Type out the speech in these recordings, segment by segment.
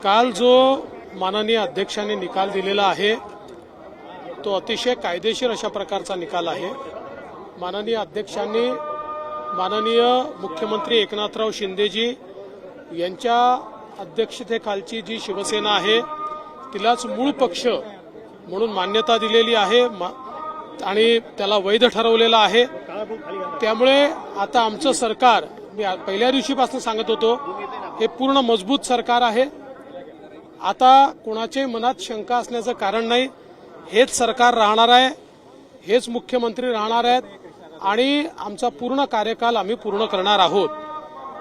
काल जो माननीय अध्यक्षांनी निकाल दिलेला आहे तो अतिशय कायदेशीर अशा प्रकारचा निकाल आहे। माननीय अध्यक्षांनी माननीय मुख्यमंत्री एकनाथराव शिंदेजी यांच्या अध्यक्षतेखालची जी शिवसेना आहे तिलाच मूळ पक्ष म्हणून मान्यता दिलेली आहे आणि त्याला वैध ठरवलेला आहे। त्यामुळे आता आमचं सरकार, मी पहिल्या दिवशीपासून सांगत होतो, हे पूर्ण मजबूत सरकार आहे। आता कोणाच्या मनात शंका असण्याचं कारण नाही। हेच सरकार राहणार आहे, हेच मुख्यमंत्री राहणार आहेत आणि आमचा पूर्ण कार्यकाल आम्ही पूर्ण करणार आहोत।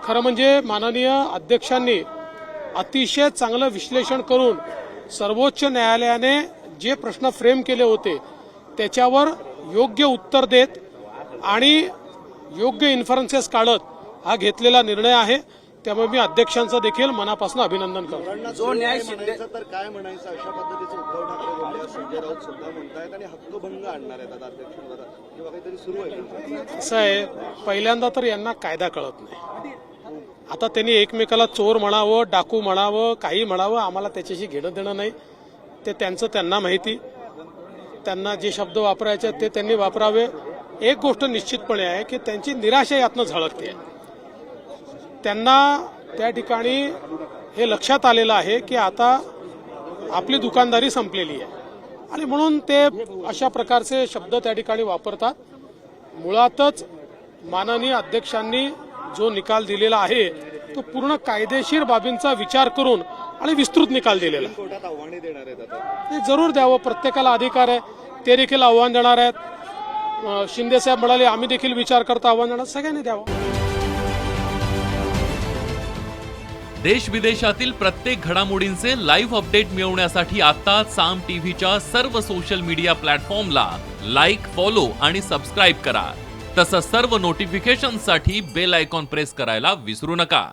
खरं म्हणजे माननीय अध्यक्षांनी अतिशय चांगलं विश्लेषण करून सर्वोच्च न्यायालयाने जे प्रश्न फ्रेम केले होते त्याच्यावर योग्य उत्तर देत आणि योग्य इन्फरन्सेस काढत हा घेतलेला निर्णय आहे। त्यामुळे मी अध्यक्षांचं देखील मनापासून अभिनंदन करतो। जो न्याय म्हणायचं तर काय म्हणायचं अशा पद्धतीचं उद्धव ठाकरे बोलले, संजय राऊत सुद्धा म्हणतायत आणि हक्कभंग आणणार आहेत आता अध्यक्षांवर किंवा काहीतरी सुरू आहे। असं आहे, पहिल्यांदा तर यांना कायदा कळत नाही। आता त्यांनी एकमेकाला चोर म्हणावं, डाकू म्हणावं, काही म्हणावं, आम्हाला त्याच्याशी घेणं देणं नाही। ते त्यांचं त्यांना माहिती, त्यांना जे शब्द वापरायचे ते त्यांनी वापरावे। एक गोष्ट निश्चितपणे आहे की त्यांची निराशा यातनं झळकते। त्यांना त्या ठिकाणी हे लक्षात आलेलं आहे की आता आपली दुकानदारी संपलेली आहे आणि म्हणून ते अशा प्रकारचे शब्द त्या ठिकाणी वापरतात। मुळातच माननीय अध्यक्षांनी जो निकाल दिलेला आहे तो पूर्ण कायदेशीर बाबींचा विचार करून आणि विस्तृत निकाल दिलेला कोर्टात आव्हाने देणार आहेत आता ते जरूर द्यावं, प्रत्येकाला अधिकार आहे। ते देखील आव्हान देणार आहेत। शिंदे साहेब म्हणाले आम्ही देखील विचार करता आव्हान देणार, सगळ्यांनी द्यावं। देश विदेशातील प्रत्येक घडामोडींचे लाईव्ह अपडेट मिळवण्यासाठी आता साम टीव्हीच्या सर्व सोशल मीडिया प्लॅटफॉर्मला लाईक, फॉलो आणि सबस्क्राईब करा। तसंच सर्व नोटिफिकेशनसाठी बेल आयकॉन प्रेस करायला विसरू नका।